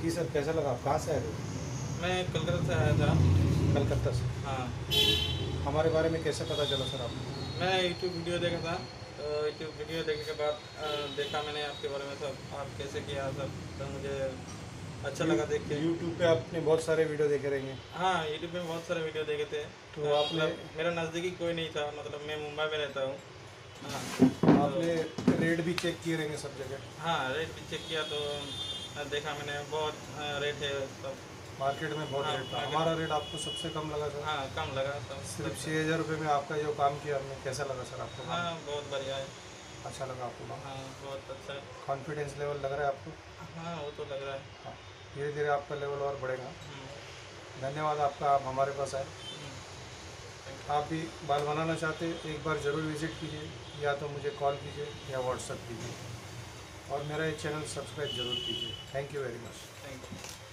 जी sir, कैसा लगा? आप कहाँ से आए थे? मैं कलकत्ता से आया था। कलकत्ता से? हाँ। हमारे बारे में कैसे पता चला सर आपको? मैं यूट्यूब वीडियो देखा था, तो यूट्यूब वीडियो देखने के बाद देखा मैंने आपके बारे में सब, आप कैसे किया सब, तो मुझे अच्छा लगा देख के। यूट्यूब पे आपने बहुत सारे वीडियो देखे रहेंगे? हाँ, यूट्यूब पे बहुत सारे वीडियो देखे थे। तो आपने, मेरा नज़दीकी कोई नहीं था, मतलब मैं मुंबई में रहता हूँ। हाँ, आपने रेट भी चेक किए रहेंगे सब जगह? हाँ, रेट भी चेक किया तो देखा मैंने, बहुत रेट है सब मार्केट में बहुत रेट था। हमारा रेट आपको सबसे कम लगा सर? हाँ, कम लगा सब। सिर्फ 6,000 रुपये में आपका जो काम किया हमने, कैसा लगा सर आपको? हाँ, बहुत बढ़िया है। अच्छा लगा आपको? हाँ, बहुत अच्छा है। कॉन्फिडेंस लेवल लग रहा है आपको? हाँ, वो तो लग रहा है। हाँ, धीरे धीरे आपका लेवल और बढ़ेगा। धन्यवाद आपका, आप हमारे पास आए। आप भी बाल बनाना चाहते हैं, एक बार ज़रूर विज़िट कीजिए, या तो मुझे कॉल कीजिए या व्हाट्सएप कीजिए, और मेरा ये चैनल सब्सक्राइब ज़रूर कीजिए। Thank you very much. Thank you.